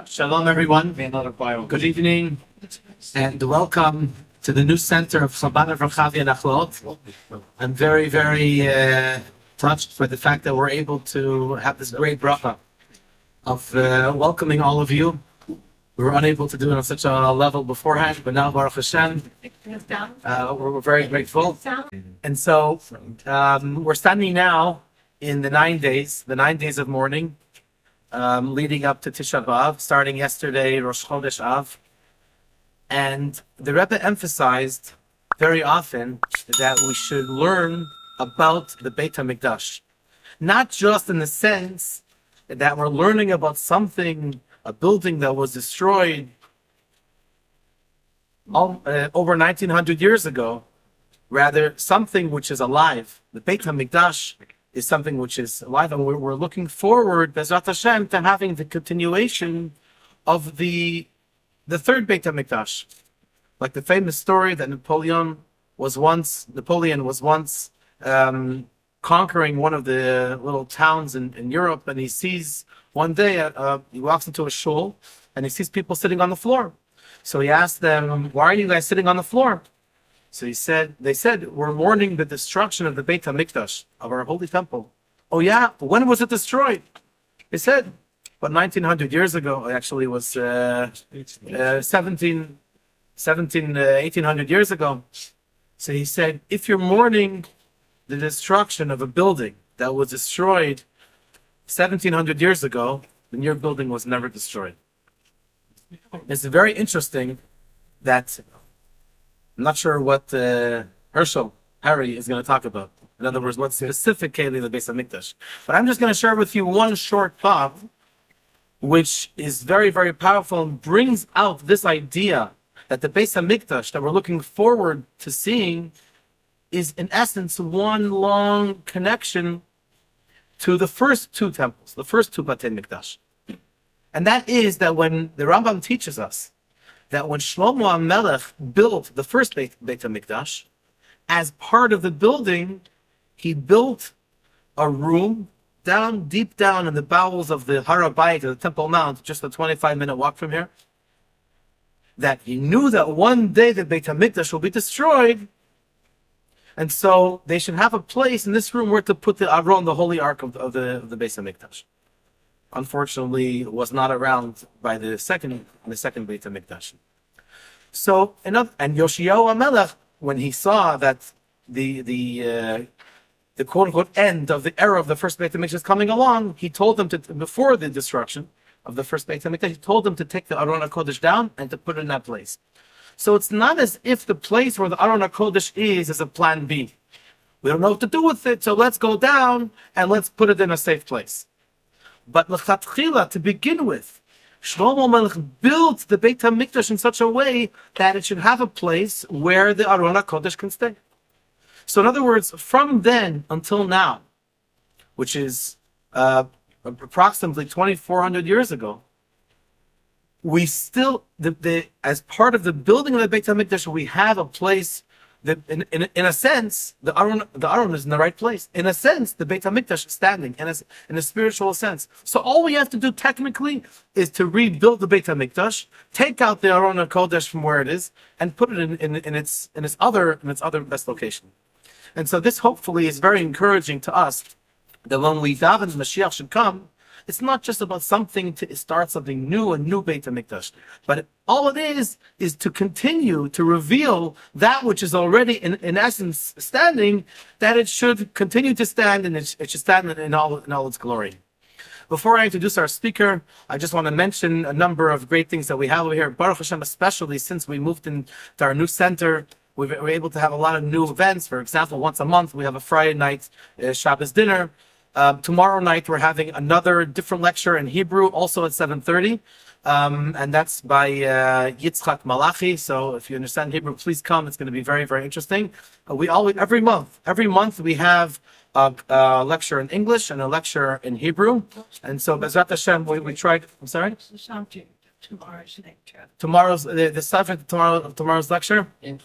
Shalom, everyone. Good evening, and welcome to the new center of Chabad of Rechavia NACHLAOT. I'm very, very touched for the fact that we're able to have this great bracha of welcoming all of you. We were unable to do it on such a level beforehand, but now, Baruch Hashem, we're very grateful. And so we're standing now in the 9 days of mourning, leading up to Tisha B'Av, starting yesterday, Rosh Chodesh Av. And the Rebbe emphasized very often that we should learn about the Beit HaMikdash. Not just in the sense that we're learning about something, a building that was destroyed over 1900 years ago, rather something which is alive. The Beit HaMikdash is something which is alive, and we're looking forward, Bezrat Hashem, to having the continuation of the third Beit HaMikdash. Like the famous story that Napoleon was once conquering one of the little towns in Europe, and he sees one day, he walks into a shul, and he sees people sitting on the floor. So he asked them, "Why are you guys sitting on the floor?" So they said, "We're mourning the destruction of the Beit HaMikdash, of our holy temple." "Oh yeah, when was it destroyed?" He said, "But 1900 years ago, actually it was 1800 years ago." So he said, if you're mourning the destruction of a building that was destroyed 1700 years ago, then your building was never destroyed. It's very interesting that I'm not sure what Hirschel, Harry, is going to talk about. In other words, what's specifically the Beis HaMikdash. But I'm just going to share with you one short thought, which is very, very powerful and brings out this idea that the Beis HaMikdash that we're looking forward to seeing is, in essence, one long connection to the first two temples, the first two Batei Mikdash. And that is that when the Rambam teaches us that when Shlomo HaMelech built the first Beit HaMikdash, as part of the building, he built a room deep down in the bowels of the Har HaBayit, the Temple Mount, just a 25-minute walk from here, that he knew that one day the Beit HaMikdash will be destroyed, and so they should have a place in this room where to put the Aron, the holy ark of the Beis HaMikdash. Unfortunately, it was not around by the second Beit HaMikdash. So, and Yoshiyahu HaMelech, when he saw that the quote-unquote end of the era of the first Beit HaMikdash is coming along, he told them to, before the destruction of the first Beit HaMikdash, he told them to take the Aron HaKodesh down and to put it in that place. So it's not as if the place where the Aron HaKodesh is a plan B. We don't know what to do with it, so let's go down and let's put it in a safe place. But l'chatchila, to begin with, Shlomo HaMelech built the Beit HaMikdash in such a way that it should have a place where the Aron HaKodesh can stay. So in other words, from then until now, which is approximately 2,400 years ago, we still, as part of the building of the Beit HaMikdash, we have a place that, in a sense, the Aron is in the right place. In a sense, the Beit HaMikdash is standing, in a spiritual sense. So all we have to do technically is to rebuild the Beit HaMikdash, take out the Aron HaKodesh from where it is, and put it in its other best location. And so this hopefully is very encouraging to us, that when we daven Mashiach should come, it's not just about something to start something new, a new Beit HaMikdash. But all it is to continue to reveal that which is already in essence standing, that it should continue to stand, and it should stand in all its glory. Before I introduce our speaker, I just want to mention a number of great things that we have over here. Baruch Hashem, especially since we moved into our new center, we're able to have a lot of new events. For example, once a month, we have a Friday night Shabbos dinner. Tomorrow night, we're having another different lecture in Hebrew, also at 7:30. And that's by Yitzchak Malachi. So if you understand Hebrew, please come. It's going to be very, very interesting. Every month we have a lecture in English and a lecture in Hebrew. And so Bezrat Hashem, we tried, I'm sorry? What's the subject of tomorrow's lecture? The subject of tomorrow's lecture? Ben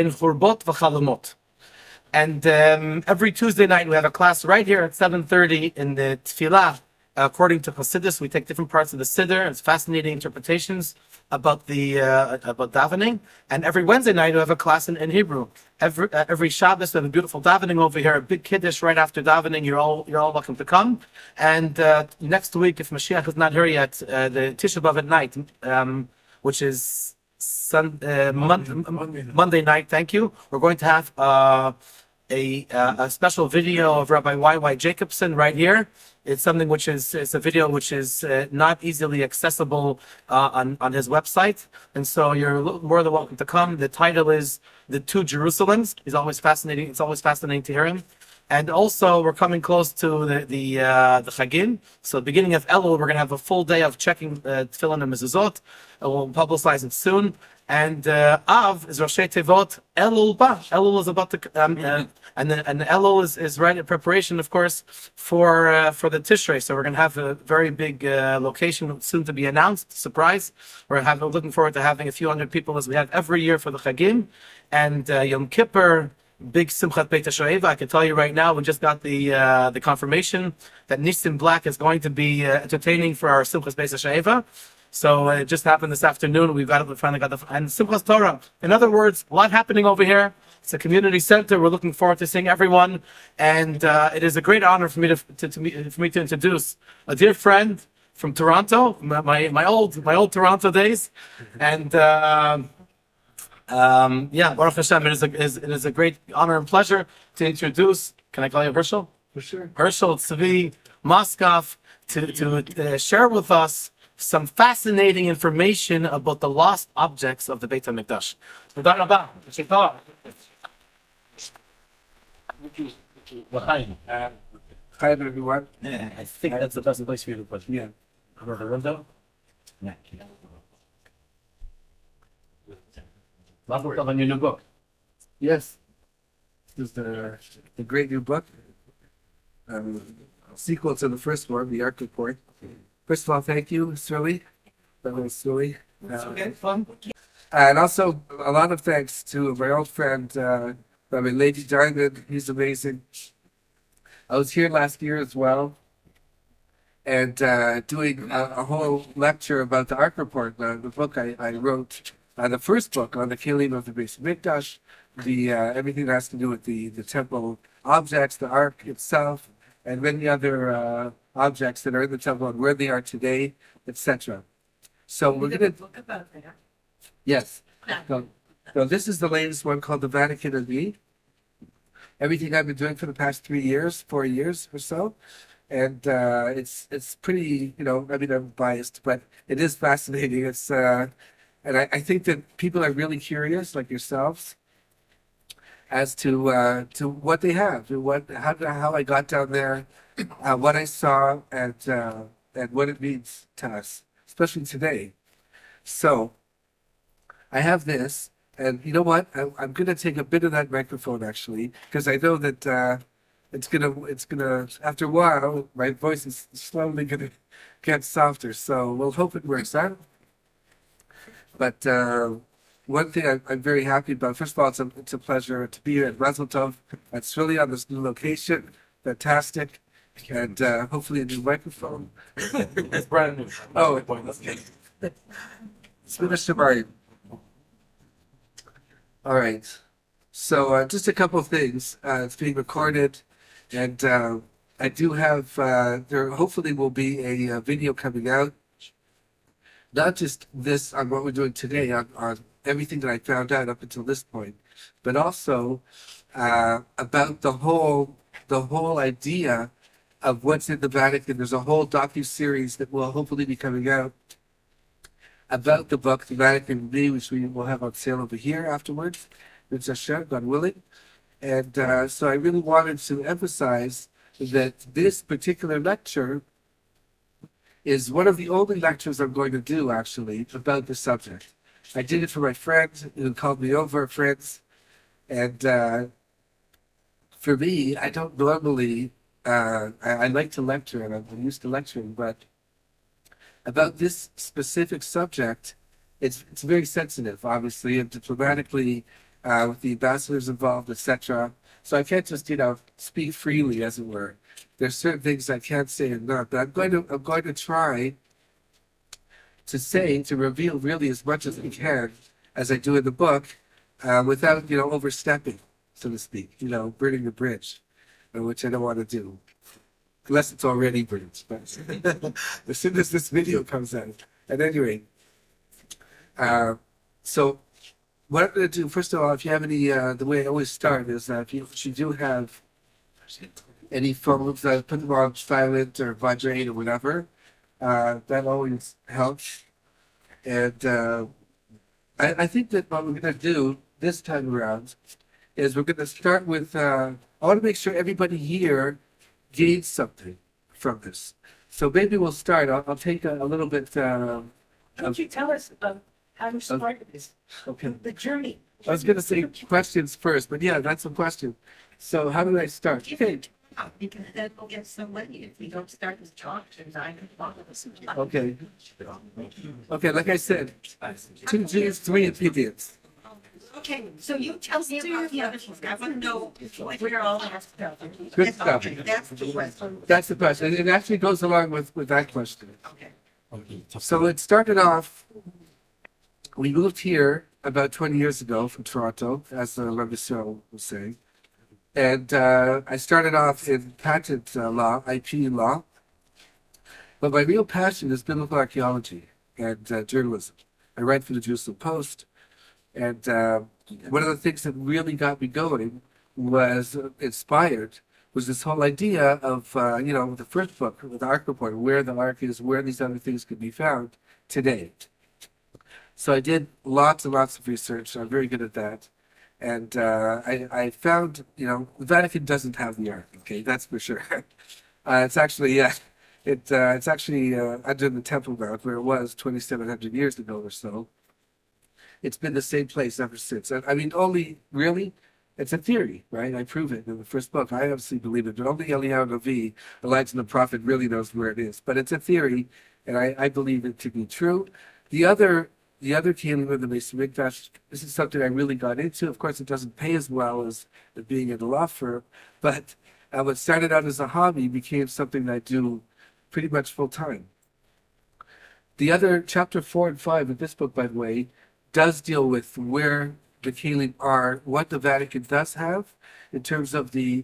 Churbot v'Chalomot. And every Tuesday night we have a class right here at 7:30 in the Tefillah according to Hasidus, we take different parts of the Siddur. It's fascinating interpretations about the about davening. And every Wednesday night we have a class in Hebrew. Every Shabbos we have a beautiful davening over here, a big kiddush right after davening. You're all welcome to come. And next week, if Mashiach is not here yet, the Tisha B'av at night, which is Monday night. Thank you. We're going to have a special video of Rabbi Y.Y. Jacobson right here. It's something which is a video which is not easily accessible on his website, and so you're more than welcome to come. The title is "The Two Jerusalems." It's always fascinating to hear him. And also, we're coming close to the Chagim. So, beginning of Elul, we're going to have a full day of checking Tefillin and Mezuzot. We'll publicize it soon. And Av is Roshei Tevot Elul Ba. Elul is about to, and Elul is right in preparation, of course, for the Tishrei. So we're going to have a very big location soon to be announced. Surprise! We're looking forward to having a few hundred people as we have every year for the Chagim and Yom Kippur. Big Simchat Beit HaShoeva. I can tell you right now, we just got the confirmation that Nissim Black is going to be entertaining for our Simchat Beit HaShoeva. So it just happened this afternoon. We finally got and Simchas Torah. In other words, a lot happening over here. It's a community center. We're looking forward to seeing everyone, and it is a great honor for me to introduce a dear friend from Toronto, my old Toronto days, and Baruch Hashem. It is a great honor and pleasure to introduce. Can I call you Hirschel? For sure. Hirschel Tzvi Moskoff to share with us some fascinating information about the lost objects of the Beit HaMikdash. Hi everyone. I think that's the best place for you to put it. Yeah. Over the window. Yeah. On your new book. Yes. This is the great new book. Sequel to the first one, the Ark Report. First of all, thank you, Sully. That was Sully. Okay, fun. And also a lot of thanks to my old friend, Rabbi Lady Diamond. He's amazing. I was here last year as well, and doing a whole lecture about the Ark Report, the book I wrote, the first book on the Kelim of the Beis Hamikdash, everything that has to do with the temple objects, the Ark itself, and many other objects that are in the temple and where they are today, etc. So we're going to book about that. yes. So this is the latest one called the Vatican and Me. Everything I've been doing for the past 4 years or so, and it's pretty. I mean, I'm biased, but it is fascinating. It's and I think that people are really curious, like yourselves, as to what they have, how I got down there, what I saw, and what it means to us, especially today. So I have this, and you know what? I'm gonna take a bit of that microphone actually, because I know that it's gonna after a while my voice is slowly gonna get softer. So we'll hope it works out. But one thing I'm very happy about, first of all, it's a pleasure to be here at Mazel Tov. It's really on this new location. Fantastic. And hopefully a new microphone. It's brand new. Oh, okay. It's been a Shabbat. All right. So just a couple of things. It's being recorded, and I do have, there hopefully will be a video coming out. Not just this on what we're doing today, on everything that I found out up until this point, but also about the whole idea of what's in the Vatican. There's a whole docu-series that will hopefully be coming out about the book, The Vatican Me, which we will have on sale over here afterwards. It's Hashem, God willing. And so I really wanted to emphasize that this particular lecture is one of the only lectures I'm going to do, actually, about the subject. I did it for my friend who called me over, friends. And for me, I don't normally, I like to lecture, and I'm used to lecturing, but about this specific subject, it's very sensitive, obviously, and diplomatically, with the ambassadors involved, etc. So I can't just, speak freely, as it were. There's certain things I can't say and not, but I'm going to try to reveal really as much as I can, as I do in the book, without, overstepping, so to speak, burning the bridge, which I don't want to do. Unless it's already burnt, but as soon as this video comes out. At any rate, so what I'm going to do, first of all, if you have any, the way I always start is if you do have any phones, put them on silent or vibrate or whatever. That always helps. And I think that what we're going to do this time around is we're going to start with, I want to make sure everybody here gains something from this. So maybe we'll start. I'll take a little bit. Could you tell us how you started this, Okay. the journey? I was going to say questions first, but yeah, that's a question. So how did I start? Okay. Because then we'll get so many if we don't start with talk to 9 o'clock. Okay. Okay, like I said, 2 Jews, 3 opinions. Okay, so you tell me about the other ones. I want to know where all that stuff is. Good stuff. That's the question. That's the question. It actually goes along with that question. Okay. So it started off, we moved here about 20 years ago from Toronto, as Michelle was saying. And I started off in patent law, IP law. But my real passion is biblical archaeology and journalism. I write for the Jerusalem Post. And one of the things that really got me going was inspired was this whole idea of, the first book, the Ark Report, where the Ark is, where these other things could be found today. So I did lots and lots of research. I'm very good at that. And I found, the Vatican doesn't have the Ark, okay, that's for sure. It's actually, it's actually under the Temple Mount, where it was 2,700 years ago or so. It's been the same place ever since. I mean, only, really, it's a theory, right? I prove it in the first book. I obviously believe it, but only Eliyahu Navi, Elijah the prophet, really knows where it is. But it's a theory, and I believe it to be true. The other Keilim of the Beis Hamikdash, this is something I really got into. Of course, it doesn't pay as well as being in a law firm, but what started out as a hobby became something that I do pretty much full time. The other, chapter 4 and 5 of this book, by the way, does deal with where the Keilim are, what the Vatican does have in terms of the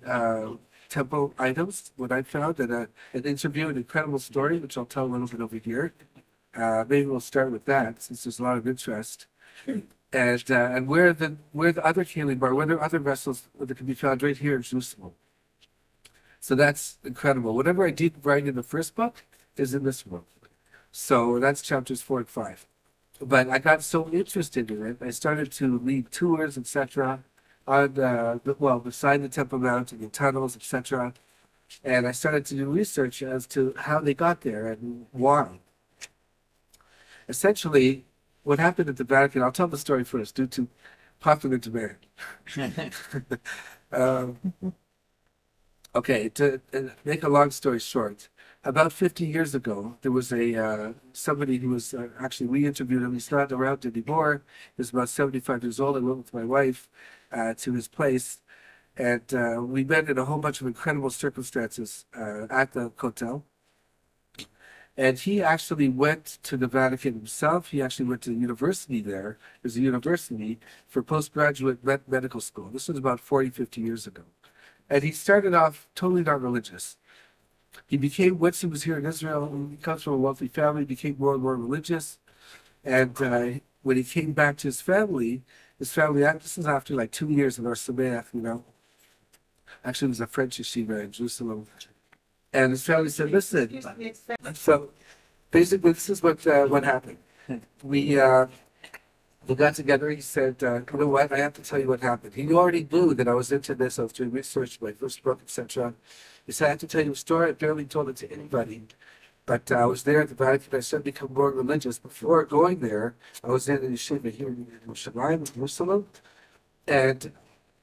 temple items, what I found, and an interview, an incredible story, which I'll tell a little bit over here. Maybe we'll start with that, since there's a lot of interest. And where the other Keilim are, where there are other vessels that can be found right here in Jerusalem. So that's incredible. Whatever I did write in the first book is in this book. So that's chapters 4 and 5. But I got so interested in it, I started to lead tours, etc., on beside the Temple Mount and the tunnels, etc. And I started to do research as to how they got there and why. Essentially, what happened at the Vatican, I'll tell the story first, due to popular demand. Okay, to make a long story short, about 50 years ago, there was somebody who was, actually we interviewed him, he's not around anymore, he was about 75 years old. I went with my wife to his place, and we met in a whole bunch of incredible circumstances at the hotel. And he actually went to the Vatican himself. He actually went to the university there. There's a university for postgraduate medical school. This was about 40, 50 years ago. And he started off totally not religious. He became, once he was here in Israel, he comes from a wealthy family, became more and more religious. And when he came back to his family, this is after like 2 years in Or Sameach, Actually, it was a French yeshiva in Jerusalem. And his family said, listen. So basically, this is what happened. We got together. He said, you know what? I have to tell you what happened. He already knew that I was into this. I was doing research, my first book, etc. He said, I have to tell you a story. I barely told it to anybody. But I was there at the Vatican. I started to become more religious. Before going there, I was in a yeshiva here in Jerusalem. And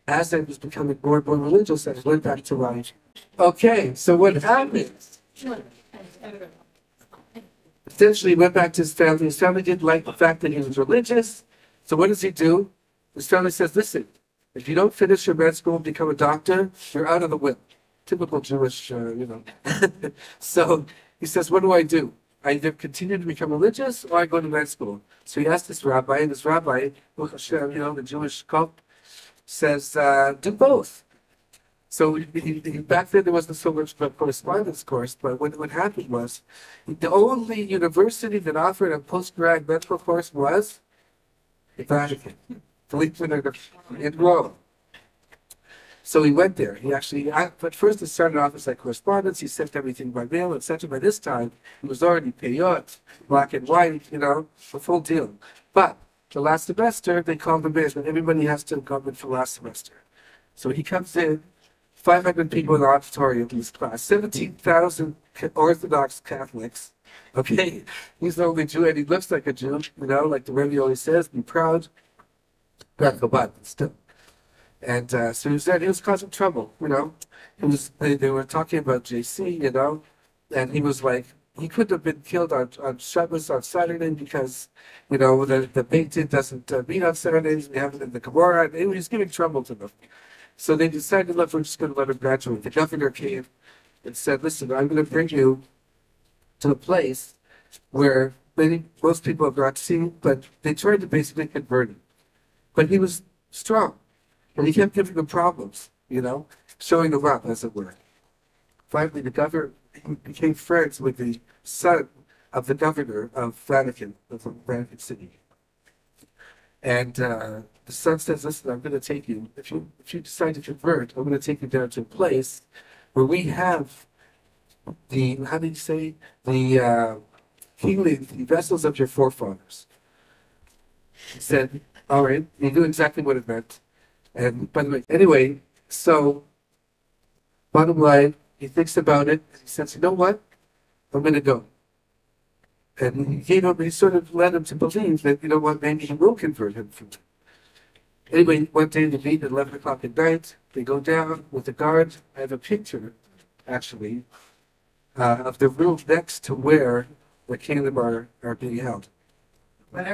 as I was becoming more and more religious, I went back to life. Okay, so what happened? Essentially, he went back to his family. His family didn't like the fact that he was religious. So what does he do? His family says, listen, If you don't finish your med school and become a doctor, you're out of the whip. Typical Jewish, So he says, what do? I either continue to become religious or I go to med school. So he asked this rabbi, and this rabbi, Baruch Hashem, the Jewish cult, says, do both. So back then there wasn't so much of a correspondence course, but what happened was the only university that offered a post-grad medical course was the Vatican, believe it or not, in Rome. So he went there. But first it started off as like correspondence. He sent everything by mail, etc. By this time, it was already payot, black and white, the full deal. But the last semester, they called him in, and everybody has to come in for last semester. So he comes in, 500 people in the auditorium in his class, 17,000 Orthodox Catholics. Okay, he's the only Jew, and he looks like a Jew, like the Rebbe always says, be proud. Not Chabad, but still. And so he was there, and he was causing trouble, They were talking about JC, and he was like, he could have been killed on Shabbos on Saturday because, the Beit Din doesn't meet on Saturdays. We have it in the Gemara. And he was giving trouble to them. So they decided, look, we're just going to let him graduate. The governor came and said, listen, I'm going to bring you to a place where most people have not seen, but they tried to basically convert him. But he was strong. And he kept giving them problems, showing them up, as it were. Finally, the governor became friends with the son of the governor of Vatican City. And the son says, listen, I'm going to take you, if you decide to convert, I'm going to take you down to a place where we have the vessels of your forefathers. He said, all right, he knew exactly what it meant. And by the way, anyway, so bottom line, he thinks about it, and he says, you know what? I'm going to go. And he sort of led him to believe that, maybe he will convert him from it. Anyway, one day they meet at 11 o'clock at night. They go down with the guard. I have a picture, actually, of the room next to where the kingdom are being held. Some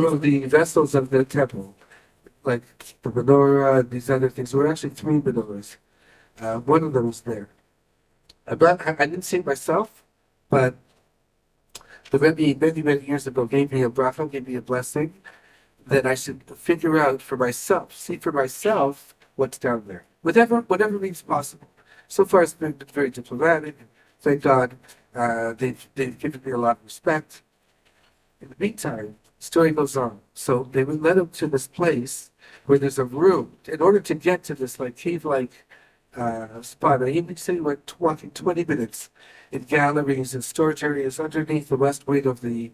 of the vessels of the temple, like the menorah, these other things. There were actually 3 menorahs. One of them was there. I didn't see it myself, but the Rebbe many years ago gave me a bracha, gave me a blessing, that I should figure out for myself, see for myself what's down there. Whatever means possible. So far it's been very diplomatic. Thank God. They've given me a lot of respect. In the meantime, the story goes on. So they would let him to this place where there's a room. In order to get to this cave-like spot, I even said he went walking 20 minutes in galleries and storage areas underneath the west wing of the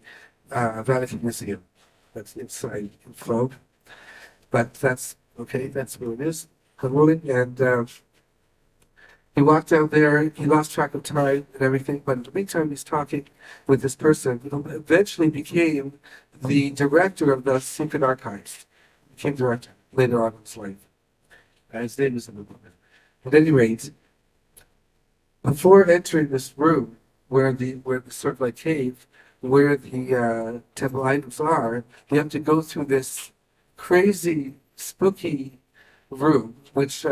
Vatican Museum. That's inside in Flow. But that's okay. That's where it is. And he walked down there, he lost track of time and everything, but in the meantime he's talking with this person who eventually became the director of the Secret Archives. Became director later on in his life. His name is in the book. At any rate, before entering this room where the sort of cave, where the temple items are, you have to go through this crazy, spooky room, which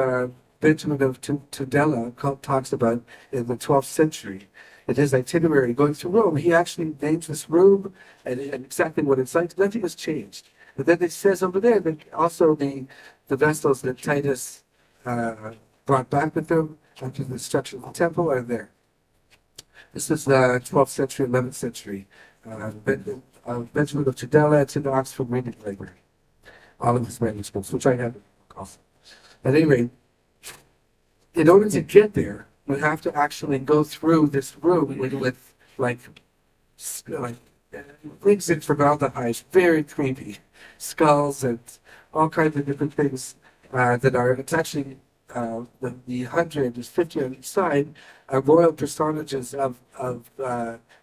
Benjamin of Tudela talks about in the 12th century. In his itinerary going through Rome, he actually names this room and exactly what it's like. Nothing has changed. But then it says over there that also the vessels that Titus brought back with him after the destruction of the temple are there. This is the 12th century, 11th century. Benjamin of Tudela, it's in the Oxford Reading Library. All of his manuscripts, which I have also. At any rate, in order to get there, you have to actually go through this room with things in formaldehyde, very creepy, skulls and all kinds of different things that are. It's actually the 100, there's 50 on each side, are royal personages of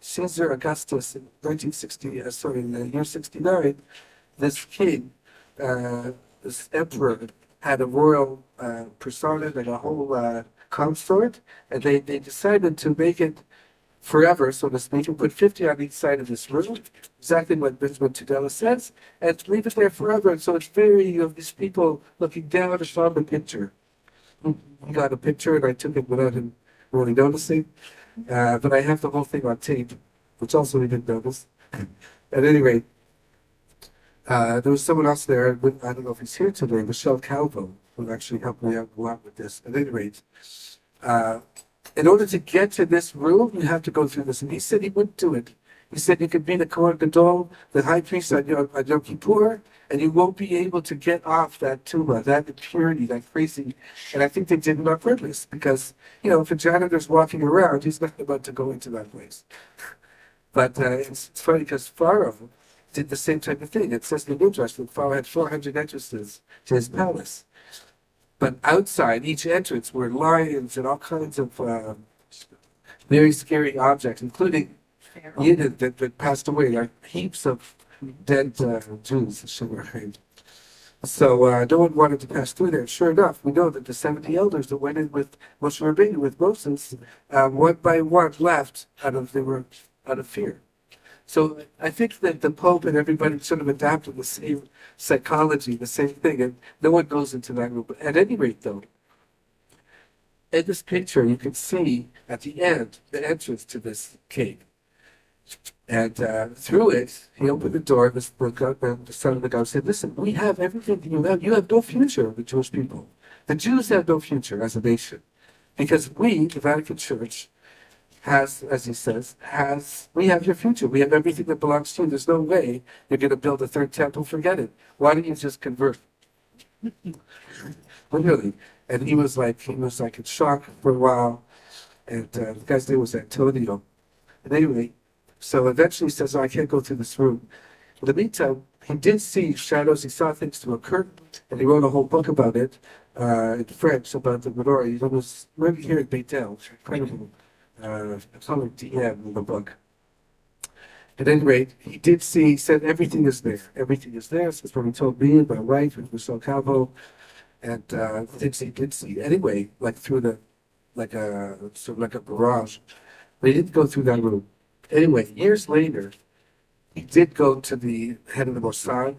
Caesar Augustus in in the year 69. This king, this emperor, had a royal persona and a whole consort, and they decided to make it forever, so to speak, and put 50 on each side of this room, exactly what Benjamin Tudela says, and leave it there forever. And so it's very, these people looking down upon the picture. He got a picture, and I took it without him really noticing. But I have the whole thing on tape, which also he didn't notice. At any rate, there was someone else there, I don't know if he's here today, Michelle Calvo, who actually helped me out a lot with this. At any rate, in order to get to this room, you have to go through this. And he said he wouldn't do it. He said you could be the Kohen Gadol, the high priest on Yom Kippur, and you won't be able to get off that tuma, that impurity, that crazy. And I think they did it on purpose because, if a janitor's walking around, he's not about to go into that place. But it's funny because Pharaoh did the same type of thing. It says in the Midrash that Pharaoh had 400 entrances to his palace. But outside each entrance were lions and all kinds of very scary objects, including Yidden that passed away, like heaps of dead Jews. So no one wanted to pass through there. Sure enough, we know that the 70 elders that went in with Moshe Rabbeinu, with Moses, one by one left out of fear. So I think that the Pope and everybody sort of adapted the same psychology, the same thing, and no one goes into that room. But at any rate, though, in this picture, you can see at the end the entrance to this cave. And through it, he opened the door, the son of the God said, listen, we have everything that you have. You have no future, the Jewish people. The Jews have no future as a nation. Because we, the Vatican Church, has, as he says, we have your future. We have everything that belongs to you. There's no way you're going to build a third temple. Forget it. Why don't you just convert? Literally. And he was like in shock for a while. And the guy's name was Antonio. And anyway, so eventually he says, I can't go through this room. In the meantime, he did see shadows. He saw things through a curtain. And he wrote a whole book about it in French, about the menorah. It was maybe here in Beit El. It's incredible. Colored DM in the book. At any rate, he said everything is there. Everything is there. That's what he told me and my wife and Michelle Calvo. And things he did see. Anyway, like through like a barrage. But he didn't go through that room. Anyway, years later, he did go to the head of the Mossad.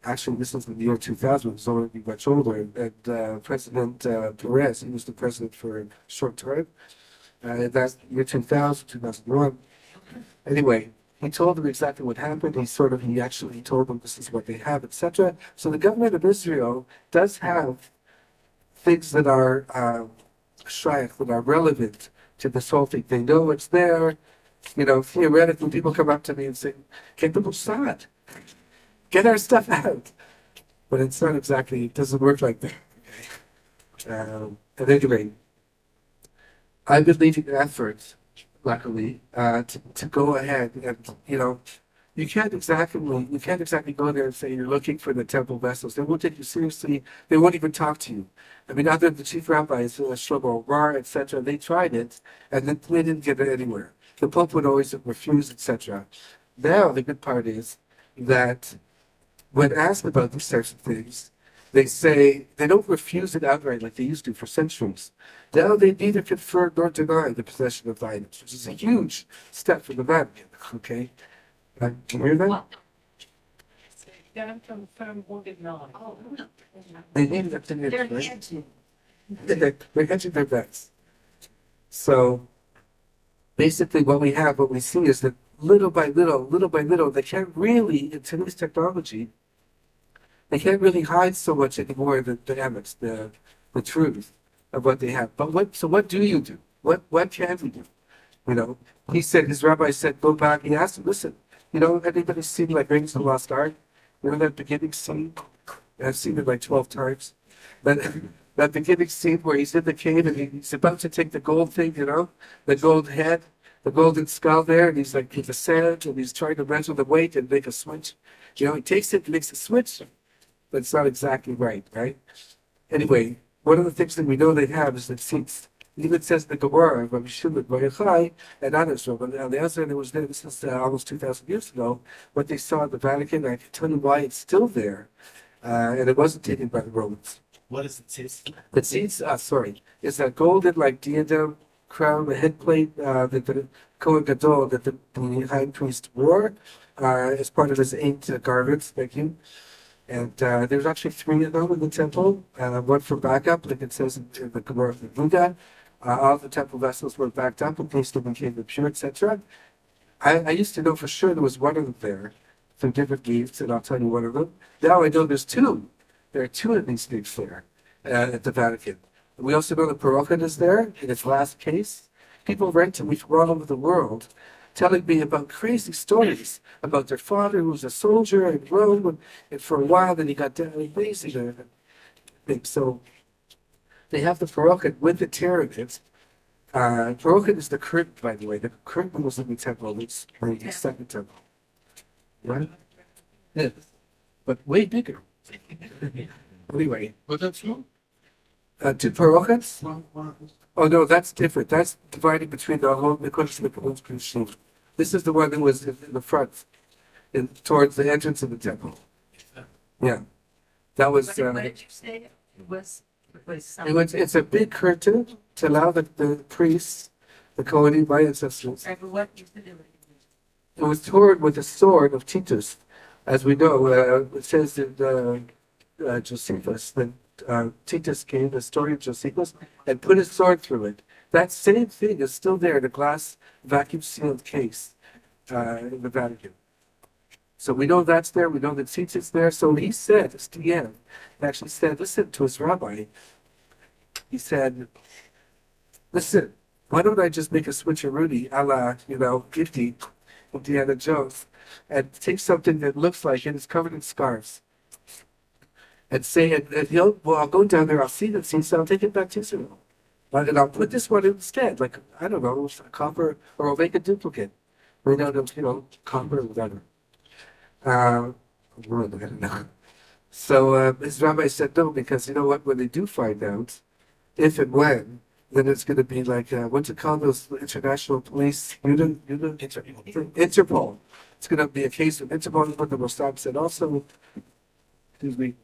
Actually, this was in the year 2000. He was already much older. And President Perez, he was the president for a short time. That's year 2000, 2001. Anyway, he told them exactly what happened. He actually told them this is what they have, etc. So the government of Israel does have things that are shaykh, that are relevant to this whole thing. They know it's there. Theoretically, people come up to me and say, get the Mossad. Get our stuff out. But it's not exactly, it doesn't work like that. At any rate, I've been leading an effort, luckily, to go ahead and, you can't exactly go there and say you're looking for the temple vessels. They won't take you seriously. They won't even talk to you. I mean, other than the chief rabbis, Shlomo Rar, etc., they tried it, and then they didn't get it anywhere. The Pope would always refuse, etc. Now, the good part is that when asked about these types of things, they say they don't refuse it outright like they used to for centuries. Now they neither confirm nor deny the possession of the items, which is a huge step for the Vatican. Okay, can you hear that? They don't confirm or deny. Oh, no. They need them to They're right? hedging. They're hedging their bets. So basically, what we see is that little by little, they can't really, in today's technology, they can't really hide so much anymore the evidence, the truth of what they have. But what do you do? What can we do? He said, his rabbi said, go back. He asked him, listen, anybody seen like Raiders of the Lost Ark? That beginning scene? I've seen it like 12 times. That beginning scene where he's in the cave and he's about to take the gold thing, the gold head, the golden skull there, and he's like in the sand and he's trying to measure the weight and make a switch. He takes it, makes a switch, but it's not exactly right? Anyway, one of the things that we know they have is the seats. It even says the Gemara, Rabbi Shimon Bar Yochai, and others. But on the other side, it was there. This is almost 2,000 years ago. What they saw at the Vatican, I can tell you why it's still there, and it wasn't taken by the Romans. What is the seats? The seats, is that golden like diadem crown, the head plate that the Kohen Gadol, that the high priest wore as part of his 8 garments. Thank you. And there's actually 3 of them in the temple. One for backup, like it says in the Gemara of the Buddha. All the temple vessels were backed up in case they became impure, etc. I used to know for sure there was one of them there, from different leaves, and I'll tell you one of them. Now I know there's 2. There are 2 of these things there at the Vatican. We also know the Parochim is there in its last case. People write to me from all over the world telling me about crazy stories about their father who was a soldier in Rome, and for a while then he got down amazing. So they have the Parochim with the Terenet. Parochim is the curtain, by the way. The curtain was in the temple, it's the second temple. Right? Yes. But way bigger. Anyway. But that's not. 2 Parochims? Oh no, that's different. That's divided between the whole Kodesh and the Kodesh. This is the one that was in the front, towards the entrance of the temple. Yeah, that was. What did you say? It was It's a big curtain to allow the priests, the Kohanim, my ancestors. What used to do It was torn with the sword of Titus, as we know. It says in Josephus that Titus came, the story of Josephus, and put his sword through it. That same thing is still there in a glass vacuum-sealed case in the Vatican. So we know that's there. We know that Titus there. So he said, Stian actually said, listen to his rabbi. He said, listen, why don't I just make a switcheroonie a la, Gifty, Indiana Jones, and take something that looks like it is covered in scars, and say, and I'll go down there, I'll see the seats, I'll take it back to Israel. And I'll put this one instead, like, I don't know, copper, or I'll make a duplicate. Made out of, copper or whatever. I don't know. So his rabbi said no, because you know what, when they do find out, if and when, then it's going to be like, what's it called, those international police, Interpol. It's going to be a case of Interpol, but the Moskoff said also, excuse me.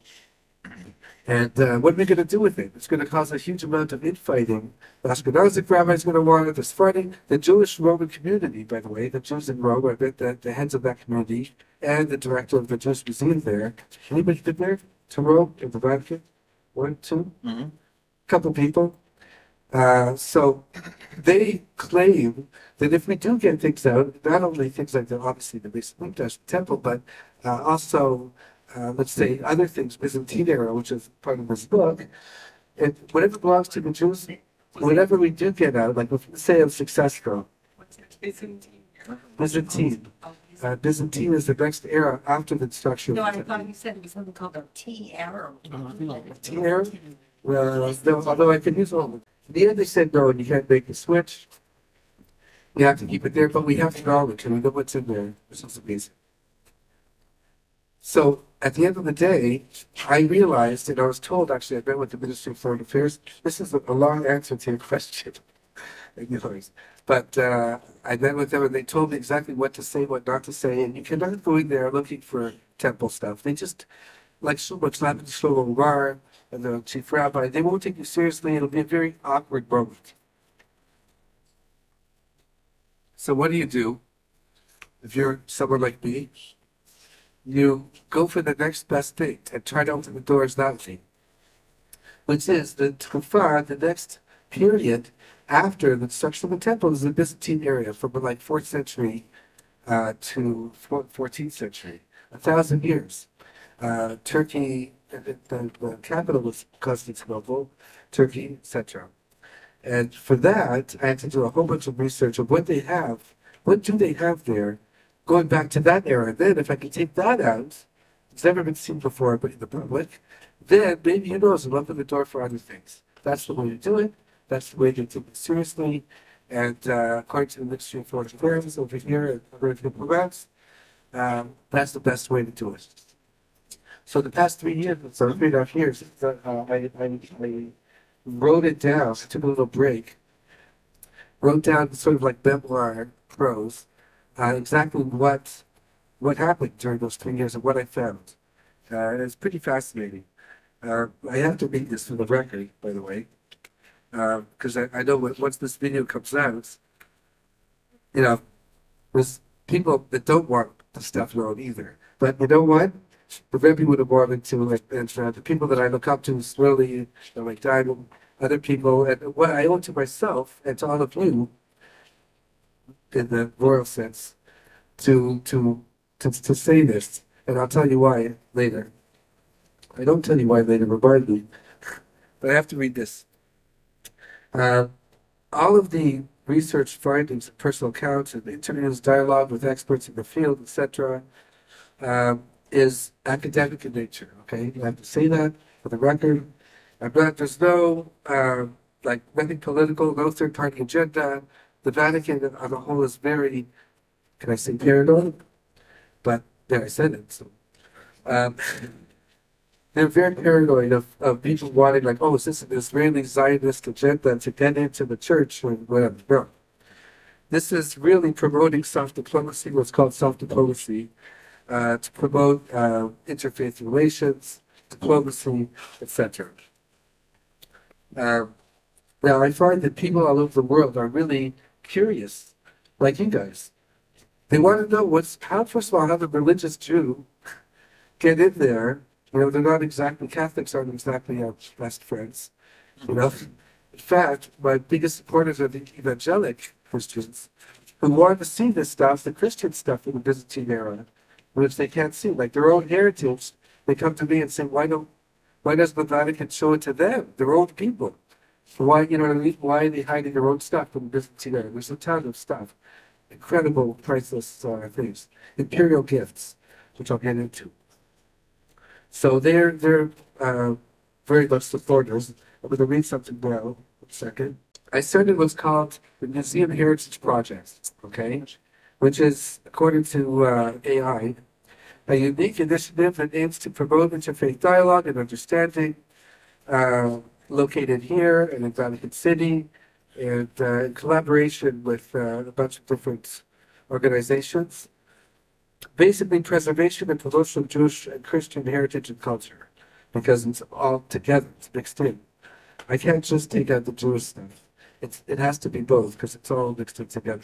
And what are we going to do with it? It's going to cause a huge amount of infighting. The Ashkenazic rabbi is going to want it. The Sephardic, the Jewish Roman community, by the way, the Jews in Rome, I bet that the heads of that community, and the director of the Jewish Museum there. Anybody been there to Rome in the Vatican? 1, 2? Mm-hmm. Couple people. So they claim that if we do get things out, not only things like obviously the Beis temple, but also let's say other things, Byzantine era, which is part of this book, and whatever belongs to the Jews, whatever we do get out, like let's say I'm successful. Byzantine. Byzantine is the next era after the destruction. No, I thought you said it was something called a T arrow. T era? Well, no, although I could use all of them. In the end, they said no, and you can't make the switch. You have to keep it there, but we have to knowledge, and we know what's in there, which is amazing. So, at the end of the day, I realized, and I was told, actually, I met with the Ministry of Foreign Affairs, this is a long answer to your question. But I met with them, and they told me exactly what to say, what not to say, and you cannot go in there looking for temple stuff. They just, like so much happened to Shlomo Mar and the chief rabbi, they won't take you seriously. It'll be a very awkward moment. So what do? If you're someone like me, you go for the next best thing and try to open the doors that way, which is the Tkufa, the next period after the destruction of the temple is the Byzantine area from like 4th century to 14th century, 1,000 years. Turkey, the capital was Constantinople, Turkey, etc. And for that, I had to do a whole bunch of research of what they have. What do they have there, going back to that era? Then, if I can take that out, it's never been seen before, but in the public, then maybe who knows, it'll open the door for other things. That's the way to do it. That's the way to take it seriously. And according to the Ministry of Foreign Affairs over here at the diplomats, that's the best way to do it. So the past 3 years, so 3.5 years, I wrote it down. I took a little break. Wrote down sort of like memoir prose, exactly what happened during those 3 years and what I found. It's pretty fascinating. I have to read this for the record, by the way. because I know once this video comes out, you know, there's people that don't want the stuff known either. But you know what? Prevent people to want it to, like, and the people that I look up to, Swirly, and like Diamond, other people, and what I owe to myself and to all of you, in the royal sense, to say this, and I'll tell you why later. I don't tell you why later, remind me, but I have to read this. All of the research findings, personal accounts, and interviews, dialogue with experts in the field, etc., is academic in nature. Okay, I have to say that for the record. There's no like nothing political, no third-party agenda. The Vatican on the whole is very, can I say, paranoid? But there, I said it. So, they're very paranoid of people wanting, like, oh, is this an Israeli Zionist agenda to get into the church or whatever? No. This is really promoting self-diplomacy, what's called self-diplomacy, to promote interfaith relations, diplomacy, etc. Now, I find that people all over the world are really curious, like you guys. They want to know how, first of all, how the religious Jew get in there. You know, they're not exactly, Catholics aren't exactly our best friends. You know, in fact, my biggest supporters are the evangelic Christians who want to see this stuff, the Christian stuff in the Byzantine era, which they can't see, like their own heritage. They come to me and say, why does the Vatican show it to them, their own people? Why, you know what I mean? Why are they hiding their own stuff from the Byzantine era? There's a ton of stuff. Incredible, priceless things. Imperial gifts, which I'll get into. So they're very much supporters. I'm going to read something now. A second. I started what's called the Museum Heritage Project, okay? Which is, according to AI, a unique initiative that aims to promote interfaith dialogue and understanding, located here and in Vatican City, and in collaboration with a bunch of different organizations. Basically, preservation and promotion of Jewish and Christian heritage and culture, because it's all together, it's mixed in. I can't just take out the Jewish stuff. It has to be both, because it's all mixed in together.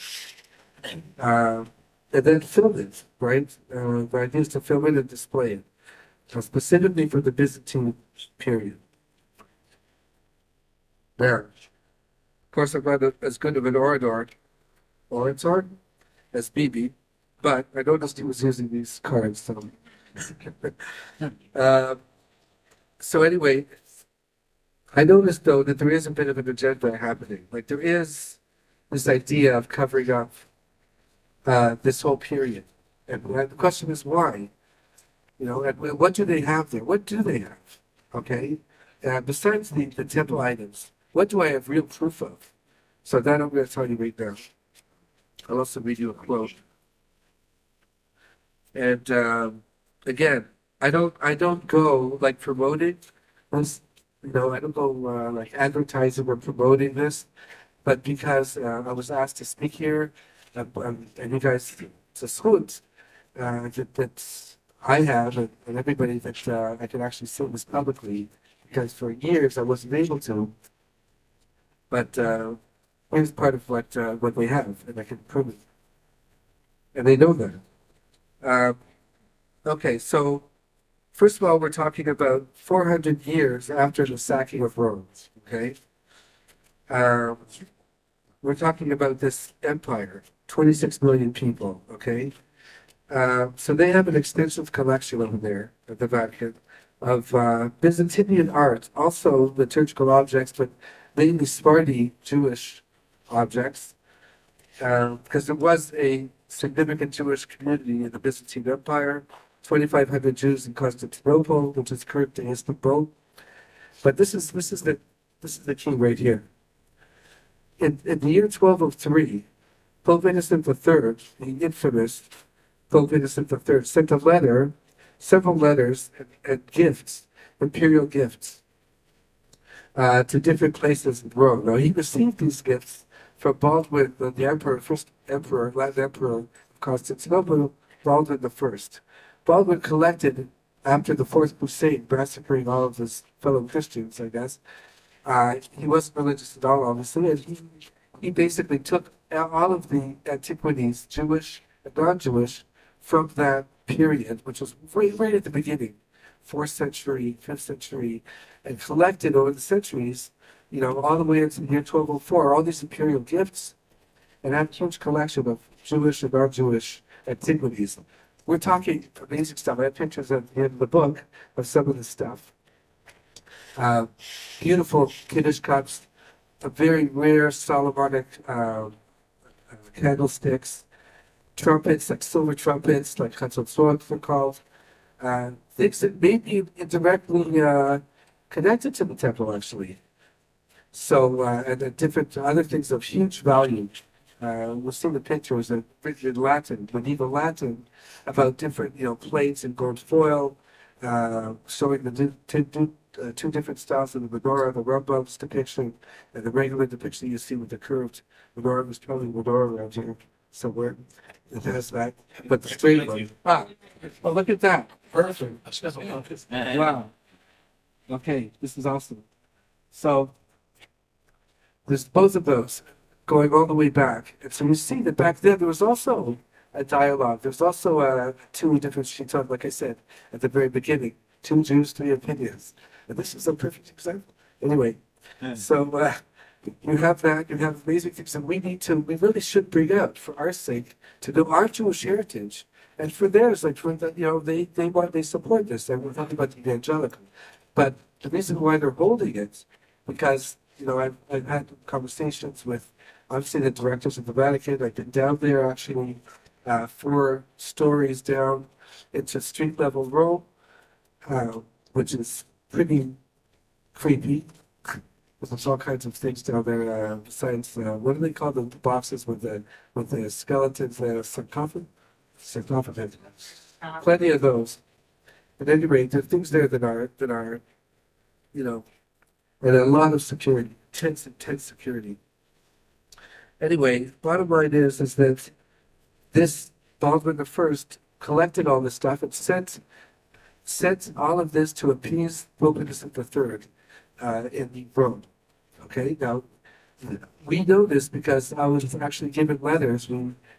And then film it, right? The idea is to film it and display it, specifically for the Byzantine period. There. Of course, I'm not as good of an orator as Bibi, but I noticed he was using these cards. So anyway, I noticed though that there is a bit of an agenda happening. Like there is this idea of covering up this whole period, and the question is why. You know, and what do they have there? What do they have? Okay, besides the temple items, what do I have real proof of? So that I'm going to tell you right now. I'll also read you a quote. And again, I don't go like promoting this, you know, I don't go like advertising or promoting this, but because I was asked to speak here, and you guys, it's a salute that I have, and everybody that I can actually say this publicly, because for years I wasn't able to. But here's part of what we have, and I can prove it, and they know that. Okay, so first of all, we're talking about 400 years after the sacking of Rome. Okay, we're talking about this empire, 26 million people. Okay, so they have an extensive collection over there at the Vatican of Byzantine art, also liturgical objects, but mainly Sephardi Jewish objects, because there was a significant Jewish community in the Byzantine Empire, 2,500 Jews in Constantinople, which is currently Istanbul. But this is the key right here. In the year 1203, Pope Innocent III, the infamous Pope Innocent III, sent a letter, several letters and gifts, imperial gifts, to different places in Rome. Now he received these gifts from Baldwin, the emperor, first emperor, Latin emperor of Constantinople, Baldwin I. Baldwin collected, after the Fourth Crusade, massacring all of his fellow Christians, I guess, He wasn't religious at all, obviously, and he basically took all of the antiquities, Jewish and non-Jewish, from that period, which was right at the beginning, 4th century, 5th century, and collected over the centuries, you know, all the way into the year 1204, all these imperial gifts, and had a huge collection of Jewish and non-Jewish antiquities. We're talking amazing stuff. I have pictures at the end of the book of some of this stuff. Beautiful Kiddush cups, a very rare Solomonic candlesticks, trumpets, like silver trumpets, like Chatzotzot they're called, things that may be indirectly connected to the temple, actually. So, and then different other things of huge value. We'll see the pictures written in Latin, medieval Latin, about different, you know, plates and gold foil, showing the two different styles of the menorah, the Rambam's depiction, and the regular depiction you see with the curved menorah. There's probably a menorah around here somewhere that has that. But the straight one. Ah, well, look at that. Perfect. Wow. Okay, this is awesome. So, there's both of those going all the way back. And so you see that back then there was also a dialogue. There's also two different sheets on, like I said, at the very beginning. 2 Jews, 3 opinions. And this is a perfect example. Anyway, so you have that, you have amazing things that we really should bring out for our sake, to know our Jewish heritage. And for theirs, like for the, you know, they support this. And we're talking about the evangelical. But the reason why they're holding it, because, you know, I've had conversations with, obviously, the directors of the Vatican. I've been down there, actually, 4 stories down into street level Rome, which is pretty creepy. There's all kinds of things down there. Besides, what do they call the boxes with the skeletons? Sarcophagus. Plenty of those. At any rate, there are things there that are, you know, and a lot of security, intense security. Anyway, bottom line is that this Baldwin I collected all this stuff and sent all of this to appease Pope Innocent III in Rome. Okay, now we know this because I was actually given letters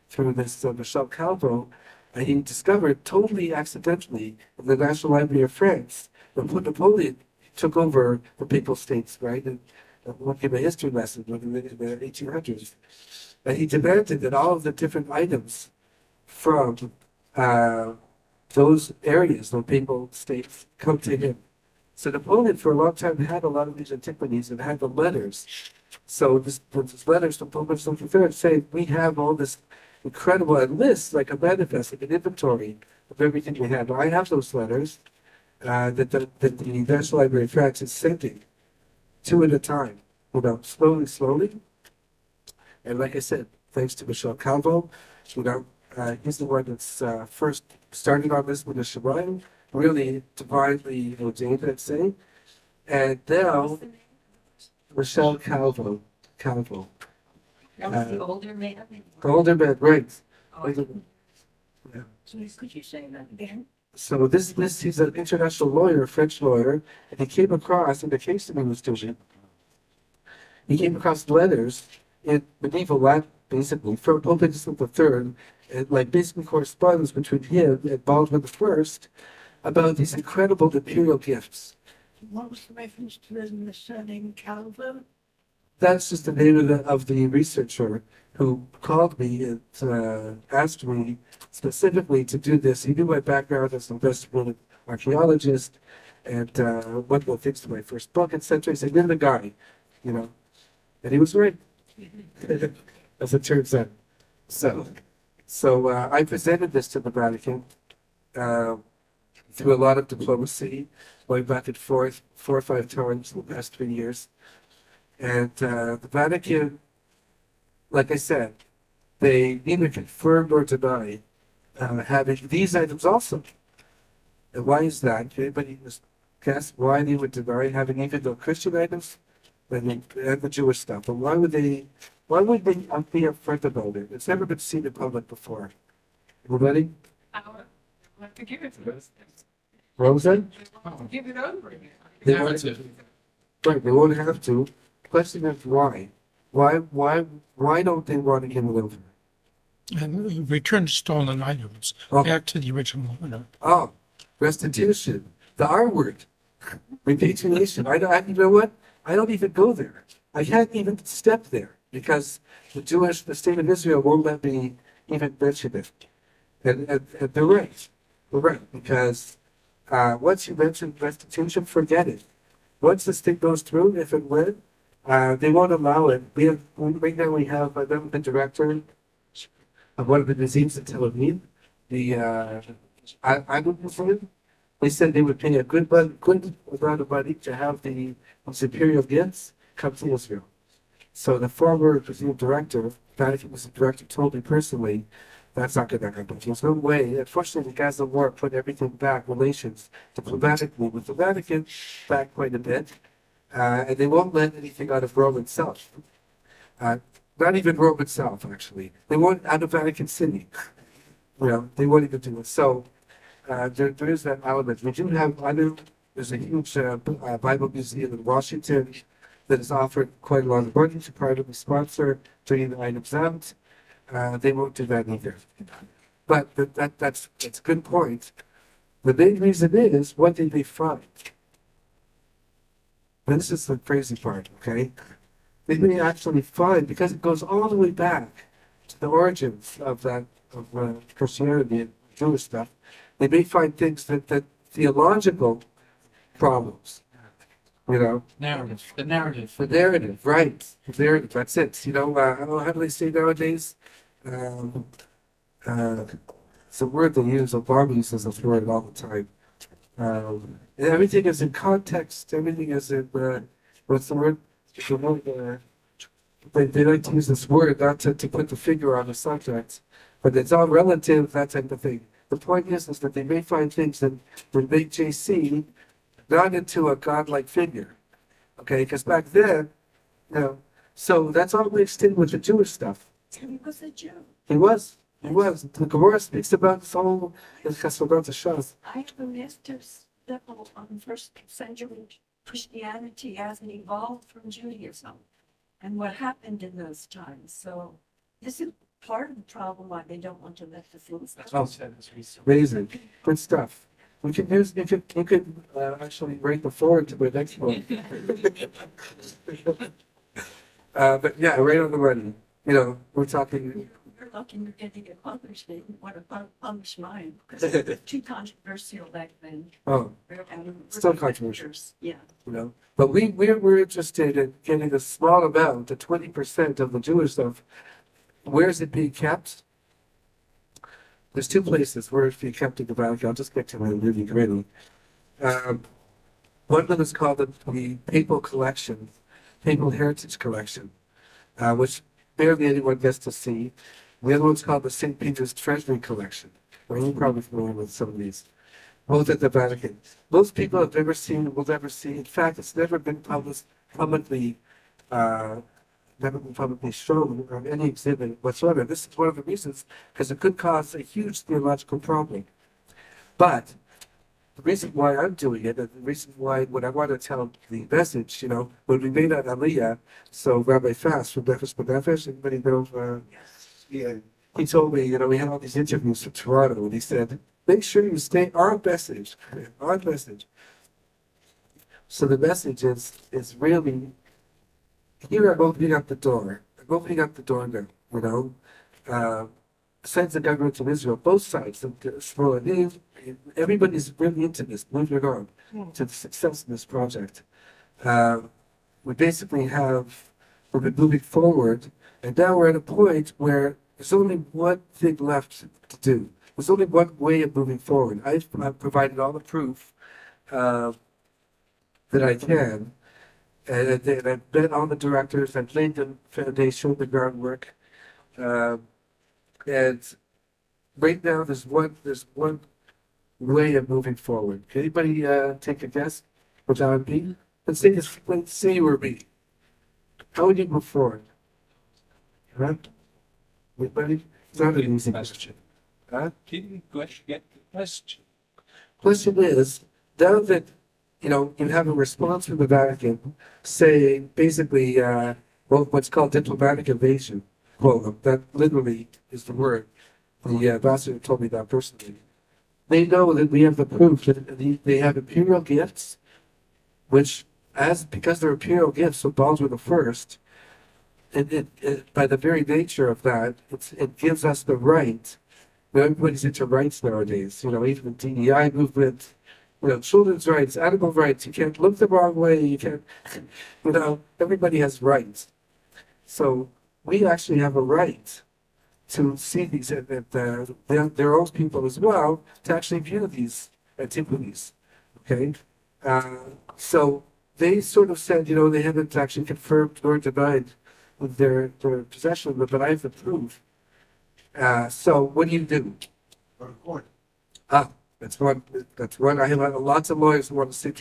through this Michel Calvo, and he discovered totally accidentally in the National Library of France that Napoleon took over the Papal States, right? And we'll give a history lesson in the 1800s. And he demanded that all of the different items from those areas, the Papal States, come to him. So Napoleon, for a long time, had a lot of these antiquities and had the letters. So this letters from Pope Innocent III saying, we have all this incredible list, like a manifest, like an inventory of everything we have. Now, I have those letters that the National Library of France is sending 2 at a time, you know, slowly. And like I said, thanks to Michel Calvo, you know, he's the one that's first started on this with the Shabbat, really divinely ordained, I'd say. And now, Michel Calvo. That was the older man. The older man, right. Oh, Yeah. so could you say that again? So he's an international lawyer, a French lawyer, and he came across, in the case that he was doing, he came across letters in medieval Latin, basically, from Pope Innocent III, and like basically correspondence between him and Baldwin I about these incredible imperial gifts. What was the reference to the surname Calvo? That's just the name of the researcher who called me and asked me specifically to do this. He knew my background as an investigative archaeologist and one of the things to my first book, etc. He said, "You're the guy," you know, and he was right, as it turns out. So I presented this to the Vatican through a lot of diplomacy, going back and forth 4 or 5 times in the past 3 years. And the Vatican, like I said, they neither confirmed or denied having these items also. And why is that? Can anybody just guess why they would deny having even the Christian items and the Jewish stuff? But why would they be upfront about it? It's never been seen in public before. Everybody? What was that? Give it over again. They want to. Right, they won't have to. Question is why? Why don't they want to give it over? And return stolen items Oh. back to the original owner. Oh, restitution. The R word. Repatriation. You know what? I don't even go there. I can't even step there because the state of Israel won't let me even mention it. And they're right. They're right. Because once you mention restitution, forget it. Once this thing goes through, if it went, they won't allow it. Right now we have the director of one of the museums in Tel Aviv, I would Muslim. They said they would pay a good amount of money to have the imperial gifts come to Israel. So the former museum director, Vatican museum director, told me personally, that's not going to happen. There's no way. Unfortunately, the Gaza war put everything back, relations diplomatically with the Vatican, back quite a bit. And they won't let anything out of Rome itself. Not even Rome itself, actually. They won't out of Vatican City. They won't even do it. So there is that element. We do have there's a huge Bible museum in Washington that has offered quite a lot of money to privately sponsor, bringing the items out. They won't do that either. But that's a good point. The main reason is, what did they find? And this is the crazy part, okay? They may actually find, because it goes all the way back to the origins of Christianity and Jewish stuff, they may find things that theological problems, Narrative. The narrative. The narrative, right. The narrative, that's it. How do they say nowadays? It's a word they use, Obama uses this word all the time. And everything is in context, everything is in, what's the word? They like to use this word not to put the finger on the subject, but it's all relative, that type of thing. The point is that they may find things that would make JC not into a godlike figure, okay? Because back then, so that's all mixed in with the Jewish stuff. He was a Jew. He was. The Gemara speaks about this whole Chassidut Shas. I have a master's level on first century Christianity as it evolved from Judaism and what happened in those times. So this is part of the problem why they don't want to let the things go. Amazing. Good stuff. You could actually bring the forward to the next one. But yeah, right on the money. We're talking. You're lucky you're getting it published. They want to publish mine because it was too controversial back then. Oh, still controversial. Yeah. But we're interested in getting a small amount, the 20% of the Jewish stuff. Where is it being kept? There's two places where it's being kept in the Vatican. I'll just get to my nitty gritty. One of them is called the Papal Collection, Papal Heritage Collection, which barely anyone gets to see. The other one's called the St. Peter's Treasury Collection. You're probably familiar with some of these. Both at the Vatican. Most people have never seen, will never see. In fact, it's never been publicly shown on any exhibit whatsoever. This is one of the reasons, because it could cause a huge theological problem. But the reason why I'm doing it, and the reason why, when I want to tell the message, when we made an Aliyah, so Rabbi Fast from Nefesh B'Nefesh, anybody know? Yeah. He told me, we had all these interviews from Toronto, and he said, make sure you stay on message. On message. So the message is really, here I'm opening up the door. I'm opening up the door now, Besides the government of Israel, both sides, the Shmuel, everybody's really into this, moving on to the success of this project. We basically we've been moving forward, and now we're at a point where there's only one thing left to do. There's only one way of moving forward. I've provided all the proof that I can, and I've met all the directors, I've laid the foundation, the groundwork, and right now there's one way of moving forward. Can anybody take a guess what that would be? Let's say you were me. How would you move forward? Huh? Anybody? It's not an easy question. Huh? Get the question. Question is, now that you have a response from the Vatican saying basically, what's called diplomatic evasion. Well, that literally is the word. The ambassador told me that personally. They know that we have the proof that they have imperial gifts, which, because they're imperial gifts of Baldwin the First, by the very nature of that, it gives us the right. Everybody's into rights nowadays. Even the DEI movement. Children's rights, animal rights. You can't look the wrong way. You can't. Everybody has rights. So we actually have a right to see these, their own people as well, to actually view these antiquities. Okay? So they sort of said, they haven't actually confirmed nor denied their possession of it, but I have the proof. So what do? Go to court. That's one. I have lots of lawyers who want to sit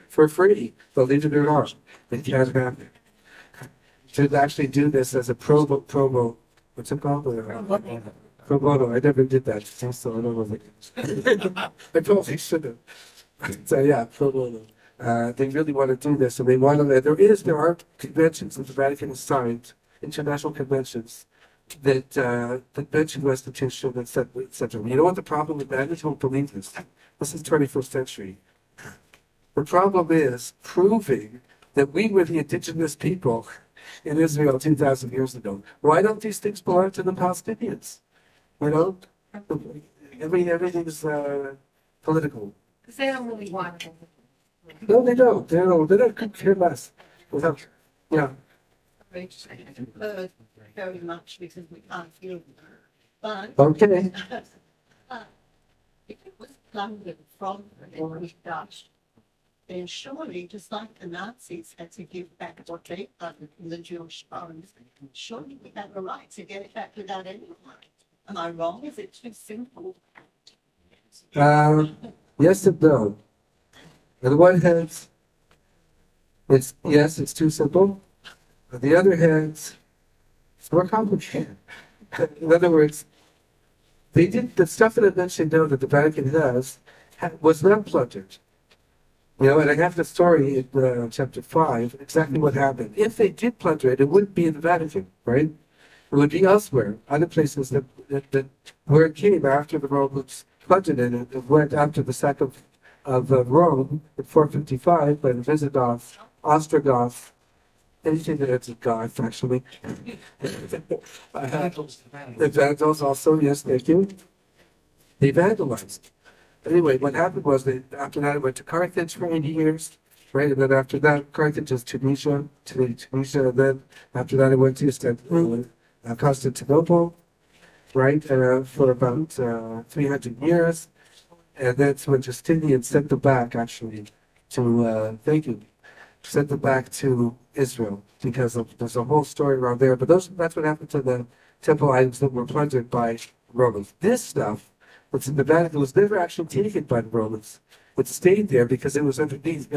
for free, believe it or not. They can't have it. To actually do this as a pro bono, what's it called? Pro bono. I never did that, so I don't know. I probably should have. So yeah, pro bono. They really want to do this, and they want to. There are conventions that the Vatican has signed, international conventions that mention restitution, etc. You know what the problem with that is? Don't believe this. This is 21st century. The problem is proving that we were the indigenous people in Israel 2,000 years ago. Why don't these things belong to the Palestinians? Everything's political. Because they don't really want it. No, they don't. They don't care less. Yeah. Very much because we can't feel it. But Okay. if it was plundered from the Dutch, then surely, just like the Nazis had to give back what they plundered from the Jewish farms, surely we have a right to get it back without any right. Am I wrong? Is it too simple? Yes and no. On the one hand, it's too simple. On the other hand, it's more complicated. In other words, the stuff that I mentioned now that the Vatican has was not plundered. And I have the story in chapter 5, exactly what happened. If they did plunder it, it wouldn't be in the Vatican, right? It would be elsewhere, other places that where it came after the Romans plundered it. It went after the sack of Rome in 455 by the Visigoths, Ostrogoths, anything that it's a goth, actually. The Vandals also, yes, thank you. They vandalized. Anyway, what happened was that after that it went to Carthage for 80 years, right? And then after that, Carthage is Tunisia, and then after that it went to Istanbul, Constantinople, right? For about 300 years. And that's when Justinian sent them back, actually, sent them back to Israel, because there's a whole story around there. But that's what happened to the temple items that were plundered by Romans. This stuff that's in the Vatican was never actually taken by the Romans. It stayed there because it was underneath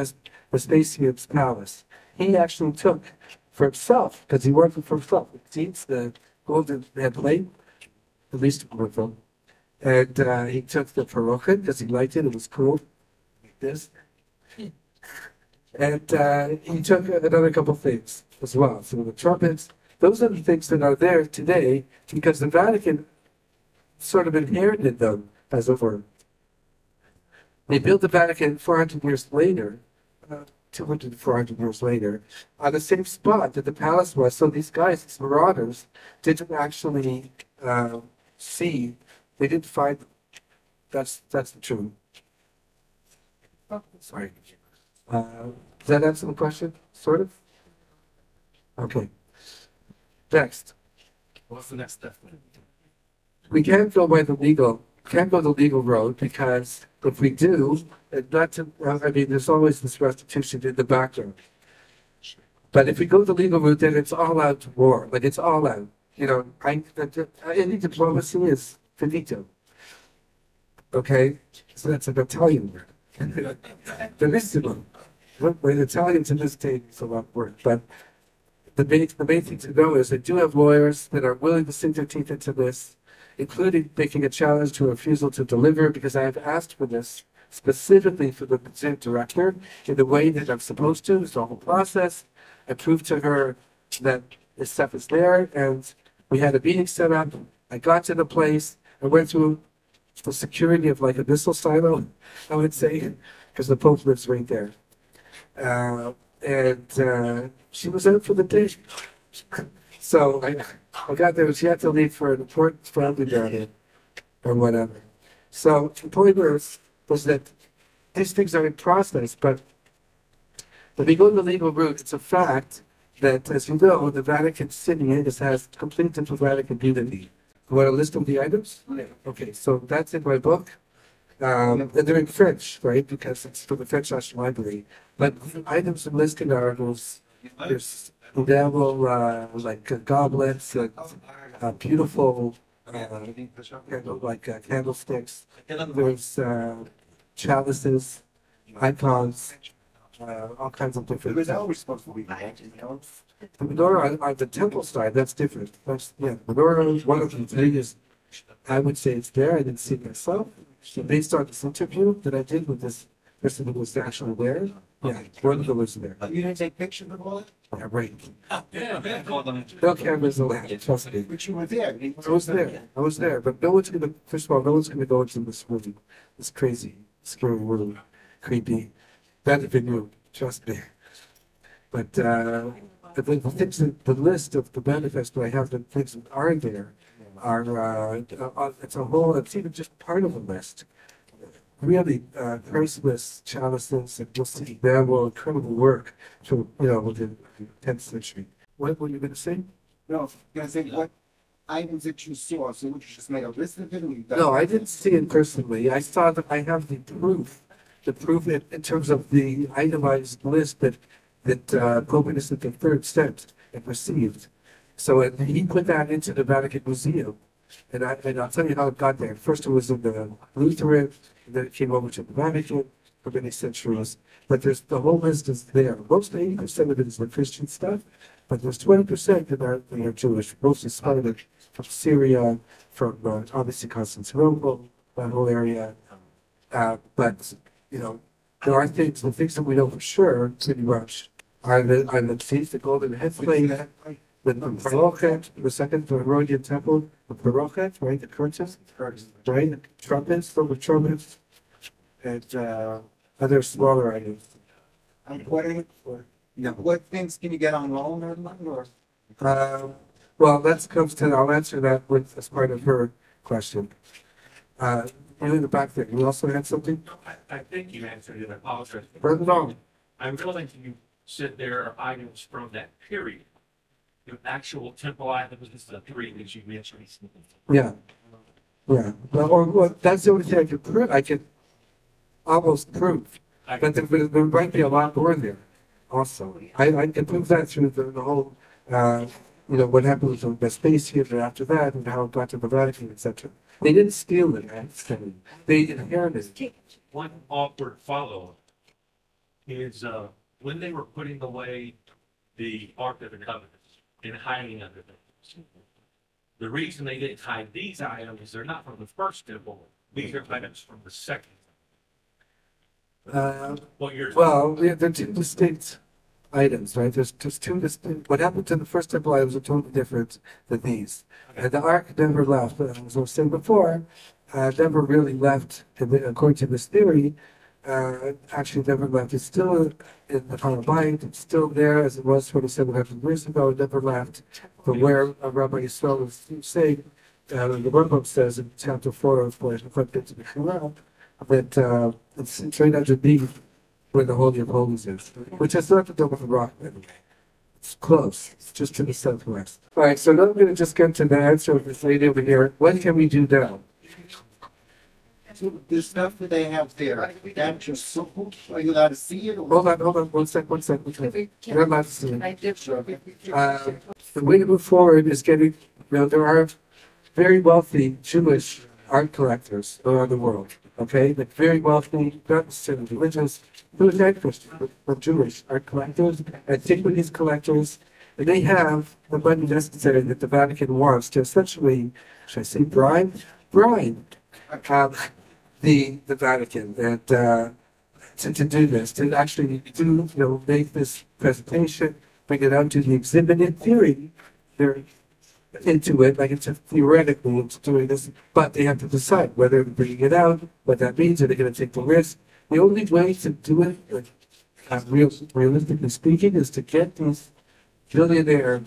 Vespasian's palace. He actually took for himself, because he wanted it for himself. It seems the golden head plate, at least one of them. And he took the parochim because he liked it. It was cool, like this. And he took another couple things as well. So the trumpets, those are the things that are there today because the Vatican sort of inherited them, as it were. They built the Vatican 400 years later, 200 to 400 years later, on the same spot that the palace was. So these guys, these marauders, didn't actually they didn't find them. That's the truth. Sorry. Does that answer the question? Sort of? Okay. Next. What's the next step? We can't go the legal road because if we do, there's always this restitution in the background. But if we go the legal route, then it's all out war. Like it's all out. Any diplomacy is finito. Okay? So that's an Italian word. Benissimo. With Italians in this day, it's a lot of work. But the main thing to know is I do have lawyers that are willing to sink their teeth into this, including making a challenge to a refusal to deliver, because I have asked for this specifically for the museum director in the way that I'm supposed to. It's the whole process. I proved to her that this stuff is there, and we had a meeting set up. I got to the place. I went through the security of like a missile silo, I would say, because the Pope lives right there. And she was out for the day. So I got there. She had to leave for an important family gathering or whatever. So the point was that these things are in process, but when we go to the legal route, it's a fact that, as you know, the Vatican City has complete diplomatic immunity. You want a list of the items? Yeah. Okay, so that's in my book. And they're in French, right? Because it's from the French National Library. But the items listed are there's enamel, like goblets, beautiful, candlesticks. There's chalices, icons, all kinds of different. It was always supposed to be. The menorah on the temple side, that's different. That's, yeah, menorah is one of the things. I would say it's there. I didn't see it myself. So based on this interview that I did with this person who was actually there, yeah, one of them was there. You didn't take pictures of all that? Yeah, right. Yeah. No cameras allowed, trust me. But you were there. I was there. I was there. But no one's gonna, first of all, no one's gonna go into this room, this crazy, scary room, creepy. That'd be new, trust me. But the things that, the list of the manifesto I have, the things that are there are, it's a whole, it's even just part of a list. Really, priceless chalices, and you'll see incredible work from, within the 10th century. What were you going to say? No, I say what items that you saw. So you just made a list of it? No, I didn't see it personally. I saw that I have the proof in terms of the itemized list that Pope Innocent III sent and received. So he put that into the Vatican Museum. And I'll tell you how it got there. First it was in the Lutheran, and then it came over to the Vatican for many centuries. But the whole list is there. Most 80% of it is the Christian stuff, but there's 20% that are Jewish, mostly Slavic, from Syria, from obviously Constantinople, that whole area. But there are things, the things that we know for sure, pretty much, are the feast, the golden head plate, the parochet, the second Herodian temple, the parochet, right, the curtains, right, the trumpets, silver trumpets, and other smaller items. And what things can you get on loan or? Well, I'll answer that as part of her question. You in the back there, you also had something? I think you answered it. I apologize. Bring it on. I'm willing to sit there are items from that period. The actual temple items is the three that you mentioned. Yeah. Yeah. Well, that's the only thing I could prove. I could almost prove. But there might be a lot more there also. I can prove that through the whole, what happened with the space here after that and how it got to the Vatican, etc. They didn't steal it, actually. They inherited it. One awkward follow is when they were putting away the Ark of the Covenant and hiding under them. The reason they didn't hide these items is they're not from the first temple. These are items from the second. Well, they're two distinct items, right? There's two distinct. What happened to the first temple items are totally different than these. And the Ark never left. As I was saying before, never really left. According to this theory, actually never left. It's still in the Chabad. It's still there as it was 2,700 years ago. It never left. From where Rabbi Yisrael was saying, the Rambam says in chapter 4 of the Quran, that it's right underneath where the Holy of Holies is, which has nothing to do with the rock, by the way. It's close. It's just to the southwest. All right, so now I'm going to just get to the answer of this lady over here. What can we do now? The stuff that they have there, that's just so cool. Are you allowed to see it? Or? Hold on. One sec. You're not allowed to see it. The way to move forward is getting, there are very wealthy Jewish art collectors around the world. Okay, like very wealthy, not necessarily religious, but not Christian, but Jewish art collectors, antiquities collectors, and they have the money necessary that the Vatican wants to essentially, should I say bribe the Vatican and to do this, to actually do, make this presentation, bring it out to the exhibit. In theory, they're into it, like it's theoretically into doing this, but they have to decide whether they're bringing it out, what that means, are they going to take the risk? The only way to do it, like, realistically speaking, is to get these billionaire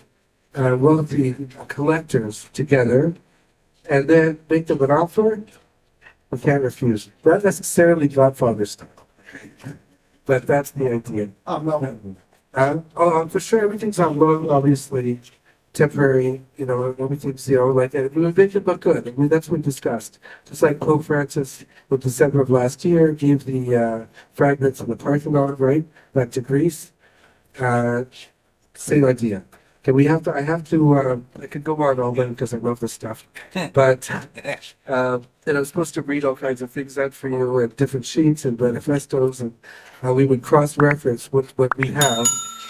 wealthy collectors together and then make them an offer. We can't refuse. Not necessarily Godfather style, but that's the idea. For sure, everything's on loan, obviously, temporary, everything's, like, and we would make it look good. I mean, that's what we discussed. Just like Pope Francis, in December of last year, gave the fragments of the Parthenon, right, back to Greece. Same idea. Okay, I could go on all day because I love this stuff. But, I'm supposed to read all kinds of things out for you and different sheets and manifestos, and we would cross-reference what we have,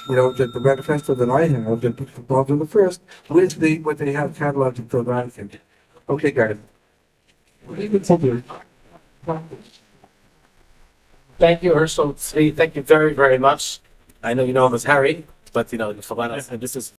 the manifesto that I have been involved in the first with what they have cataloged in the Vatican. Okay, guys. Thank you, Hirschel. Thank you very, very much. I know you know him as Harry, but for us, and this is